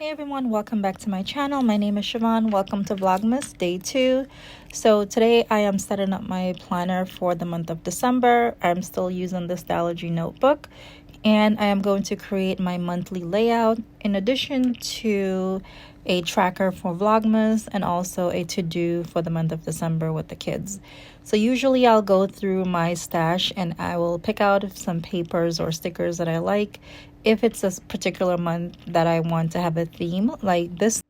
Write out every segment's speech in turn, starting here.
Hey everyone, welcome back to my channel. My name is Siobhan. Welcome to Vlogmas Day 2. So today I am setting up my planner for the month of December. I'm still using the Stalogy notebook and I am going to create my monthly layout in addition to a tracker for Vlogmas and also a to-do for the month of December with the kids. So usually I'll go through my stash and I will pick out some papers or stickers that I like. If it's a particular month that I want to have a theme, like this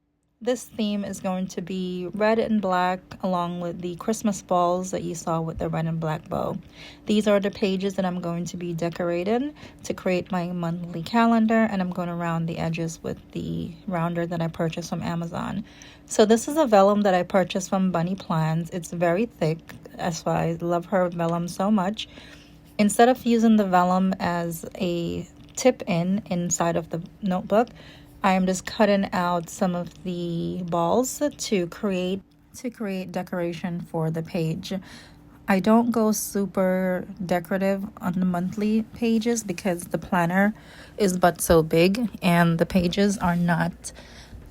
theme is going to be red and black along with the Christmas balls that you saw with the red and black bow. These are the pages that I'm going to be decorating to create my monthly calendar, and I'm going to round the edges with the rounder that I purchased from Amazon. So this is a vellum that I purchased from Bunny Plans. It's very thick. That's why I love her vellum so much. Instead of using the vellum as a tip inside of the notebook, I am just cutting out some of the balls to create decoration for the page. I don't go super decorative on the monthly pages because the planner is but so big and the pages are not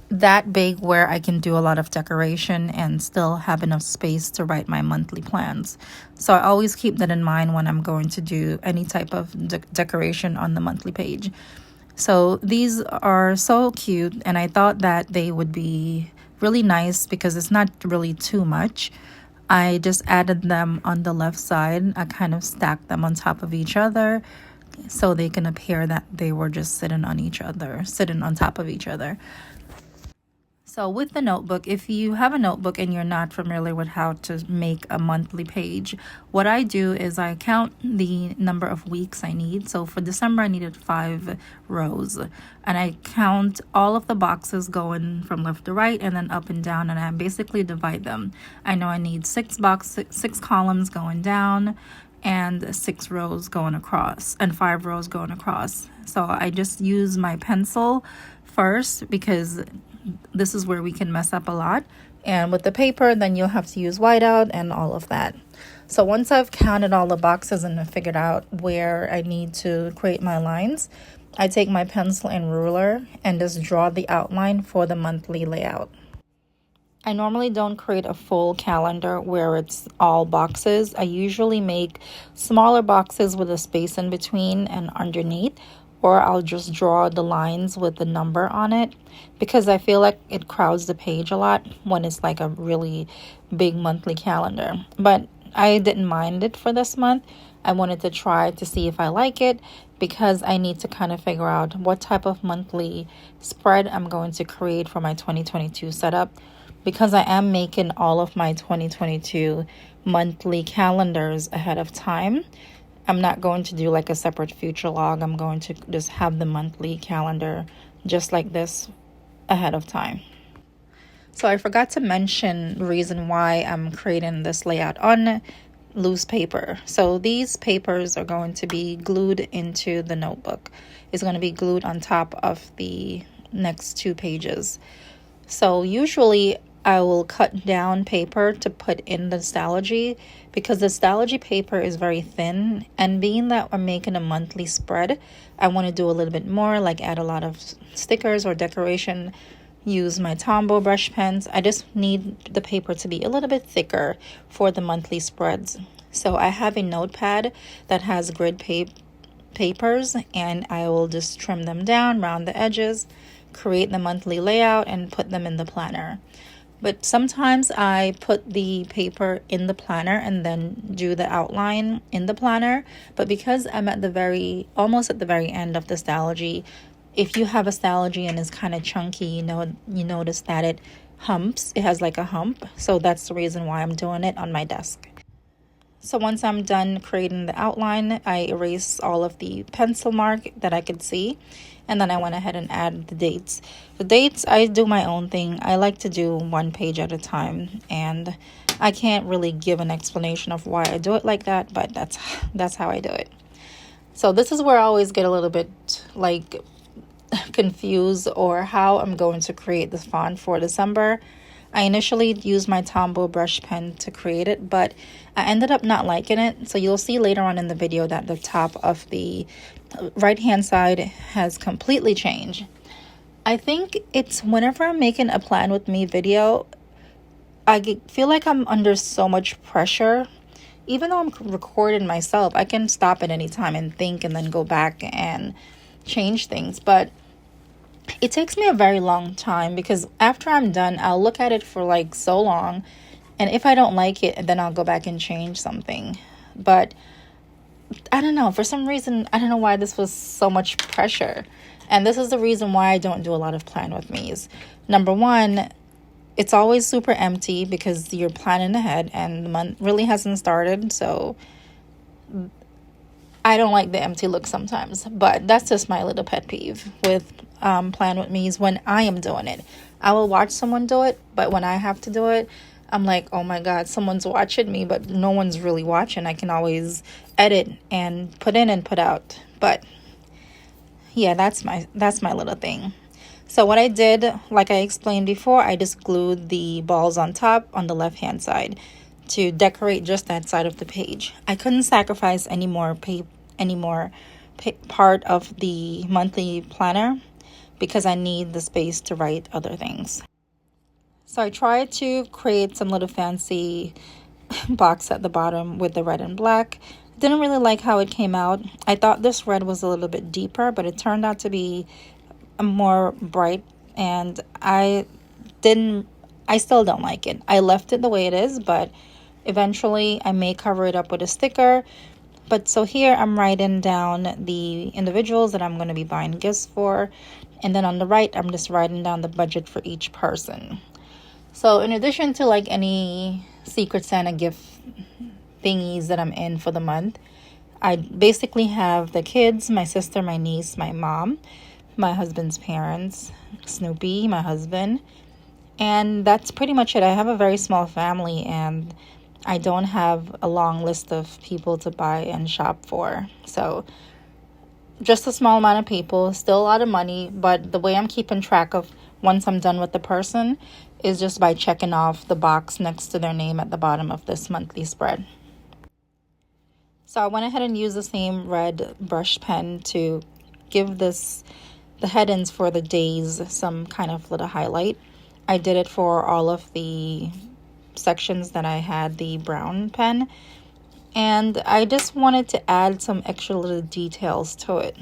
that big where I can do a lot of decoration and still have enough space to write my monthly plans. So I always keep that in mind when I'm going to do any type of decoration on the monthly page. So these are so cute, and I thought that they would be really nice because it's not really too much. I just added them on the left side. I kind of stacked them on top of each other so they can appear that they were just sitting on top of each other. So with the notebook, if you have a notebook and you're not familiar with how to make a monthly page, what I do is I count the number of weeks I need. So for December, I needed 5 rows. And I count all of the boxes going from left to right and then up and down, and I basically divide them. I know I need 6 columns going down and 6 rows going across and 5 rows going across. So I just use my pencil first because this is where we can mess up a lot, and with the paper then you'll have to use whiteout and all of that. So once I've counted all the boxes and figured out where I need to create my lines, I take my pencil and ruler and just draw the outline for the monthly layout. I normally don't create a full calendar where it's all boxes. I usually make smaller boxes with a space in between and underneath, or I'll just draw the lines with the number on it because I feel like it crowds the page a lot when it's like a really big monthly calendar. But I didn't mind it for this month. I wanted to try to see if I like it because I need to kind of figure out what type of monthly spread I'm going to create for my 2022 setup, because I am making all of my 2022 monthly calendars ahead of time. I'm not going to do like a separate future log. I'm going to just have the monthly calendar just like this ahead of time. So I forgot to mention the reason why I'm creating this layout on loose paper. So these papers are going to be glued into the notebook. It's going to be glued on top of the next 2 pages. So usually I will cut down paper to put in the Stalogy because the Stalogy paper is very thin, and being that I'm making a monthly spread, I want to do a little bit more, like add a lot of stickers or decoration, use my Tombow brush pens. I just need the paper to be a little bit thicker for the monthly spreads. So I have a notepad that has grid papers, and I will just trim them down, round the edges, create the monthly layout, and put them in the planner. But sometimes I put the paper in the planner and then do the outline in the planner. But because I'm at almost at the very end of the Stalogy, if you have a Stalogy and it's kind of chunky, you notice that it humps. It has like a hump. So that's the reason why I'm doing it on my desk. So once I'm done creating the outline, I erase all of the pencil mark that I could see. And then I went ahead and added the dates. The dates, I do my own thing. I like to do 1 page at a time. And I can't really give an explanation of why I do it like that, but that's how I do it. So this is where I always get a little bit like confused or how I'm going to create the font for December. I initially used my Tombow brush pen to create it, but I ended up not liking it. So you'll see later on in the video that the top of the right hand side has completely changed. I think it's whenever I'm making a plan with me video, feel like I'm under so much pressure. Even though I'm recording myself, I can stop at any time and think and then go back and change things. But it takes me a very long time because after I'm done, I'll look at it for like so long. And if I don't like it, then I'll go back and change something. But I don't know. For some reason, I don't know why this was so much pressure. And this is the reason why I don't do a lot of plan with me's. Number one, it's always super empty because you're planning ahead and the month really hasn't started. So I don't like the empty look sometimes. But that's just my little pet peeve with plan with me's when I am doing it. I will watch someone do it, but when I have to do it, I'm like, oh my God, someone's watching me, but no one's really watching. I can always edit and put in and put out. But yeah, that's my little thing. So what I did, like I explained before, I just glued the balls on top on the left hand side to decorate just that side of the page. I couldn't sacrifice any more part of the monthly planner because I need the space to write other things. So I tried to create some little fancy box at the bottom with the red and black. Didn't really like how it came out. I thought this red was a little bit deeper, but it turned out to be more bright, and I still don't like it. I left it the way it is, but eventually I may cover it up with a sticker. But so here I'm writing down the individuals that I'm going to be buying gifts for, and then on the right I'm just writing down the budget for each person. So in addition to like any Secret Santa gift thingies that I'm in for the month, I basically have the kids, my sister, my niece, my mom, my husband's parents, Snoopy, my husband, and that's pretty much it. I have a very small family and I don't have a long list of people to buy and shop for. So just a small amount of people, still a lot of money, but the way I'm keeping track of once I'm done with the person is just by checking off the box next to their name at the bottom of this monthly spread. So I went ahead and used the same red brush pen to give the headings for the days some kind of little highlight. I did it for all of the sections that I had the brown pen, and I just wanted to add some extra little details to it.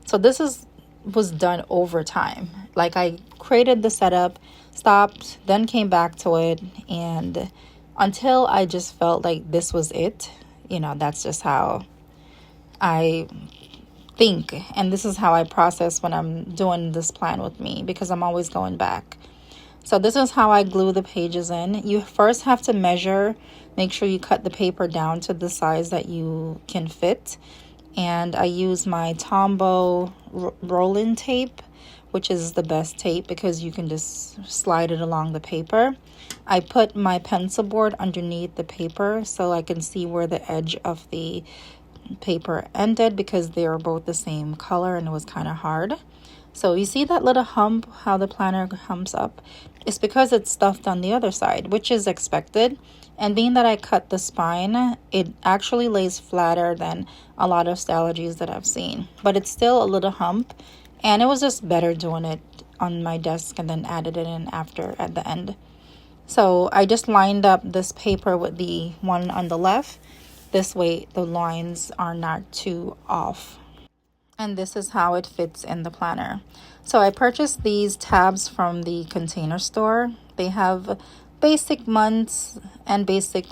So this was done over time. Like I created the setup, stopped, then came back to it, and until I just felt like this was it. That's just how I think, and this is how I process when I'm doing this plan with me, because I'm always going back. So this is how I glue the pages in. You first have to measure, make sure you cut the paper down to the size that you can fit. And I use my Tombow roll-in tape, which is the best tape because you can just slide it along the paper. I put my pencil board underneath the paper so I can see where the edge of the paper ended because they are both the same color and it was kind of hard. So you see that little hump, how the planner humps up? It's because it's stuffed on the other side, which is expected. And being that I cut the spine, it actually lays flatter than a lot of Stalogies that I've seen. But it's still a little hump, and it was just better doing it on my desk and then added it in after at the end. So I just lined up this paper with the one on the left. This way the lines are not too off. And this is how it fits in the planner. So I purchased these tabs from the Container Store. They have basic months and basic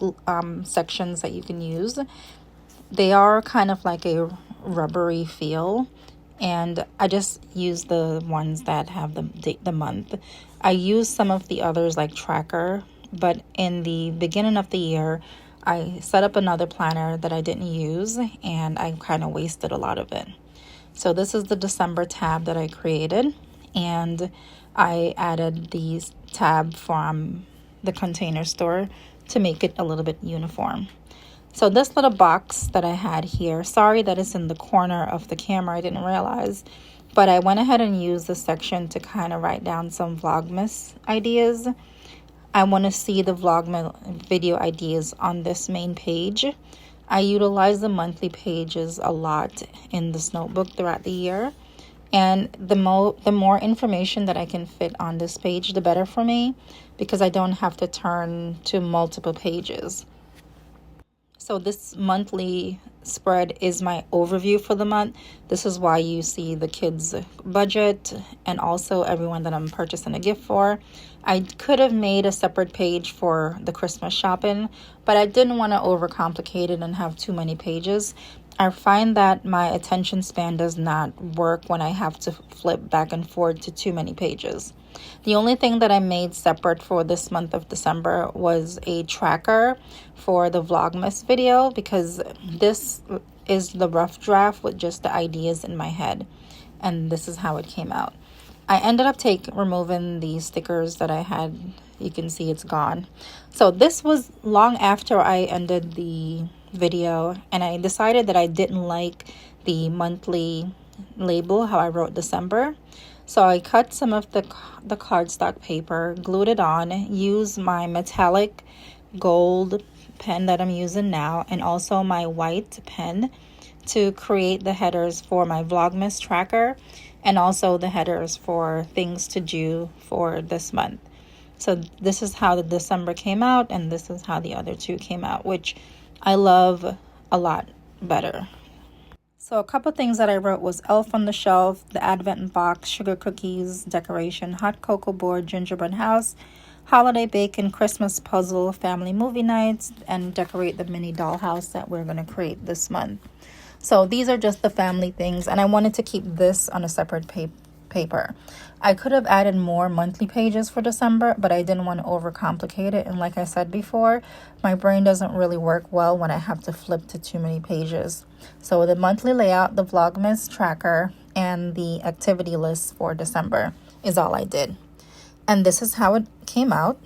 sections that you can use. They are kind of like a rubbery feel, and I just use the ones that have the month. I use some of the others like Tracker, but in the beginning of the year I set up another planner that I didn't use, and I kind of wasted a lot of it. So this is the December tab that I created, and I added these tab from the Container Store to make it a little bit uniform. So this little box that I had here, sorry that it's in the corner of the camera, I didn't realize, but I went ahead and used this section to kind of write down some Vlogmas ideas. I want to see the Vlogmas video ideas on this main page. I utilize the monthly pages a lot in this notebook throughout the year, And the more information that I can fit on this page, the better for me, because I don't have to turn to multiple pages. So this monthly spread is my overview for the month. This is why you see the kids' budget and also everyone that I'm purchasing a gift for. I could have made a separate page for the Christmas shopping, but I didn't want to overcomplicate it and have too many pages. I find that my attention span does not work when I have to flip back and forth to too many pages. The only thing that I made separate for this month of December was a tracker for the Vlogmas video, because this is the rough draft with just the ideas in my head, and this is how it came out. I ended up removing the stickers that I had. You can see it's gone. So this was long after I ended the video, and I decided that I didn't like the monthly label, how I wrote December. So I cut some of the cardstock paper, glued it on, used my metallic gold pen that I'm using now, and also my white pen to create the headers for my Vlogmas tracker, and also the headers for things to do for this month. So this is how the December came out, and this is how the other two came out, which I love a lot better. So a couple things that I wrote was Elf on the Shelf, the Advent Box, Sugar Cookies, Decoration, Hot Cocoa Board, Gingerbread House, Holiday Bacon, Christmas Puzzle, Family Movie Nights, and Decorate the Mini Dollhouse that we're going to create this month. So these are just the family things, and I wanted to keep this on a separate paper. I could have added more monthly pages for December, but I didn't want to overcomplicate it. And like I said before, my brain doesn't really work well when I have to flip to too many pages. So the monthly layout, the Vlogmas tracker, and the activity list for December is all I did. And this is how it came out.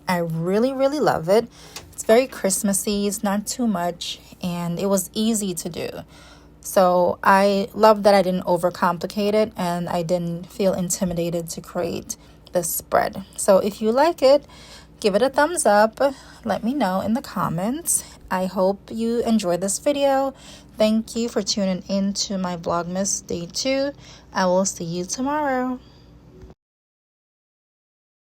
I really, really love it. It's very Christmassy. It's not too much, and it was easy to do. So I love that I didn't overcomplicate it, and I didn't feel intimidated to create this spread. So if you like it, give it a thumbs up. Let me know in the comments. I hope you enjoyed this video. Thank you for tuning in to my Vlogmas Day 2. I will see you tomorrow.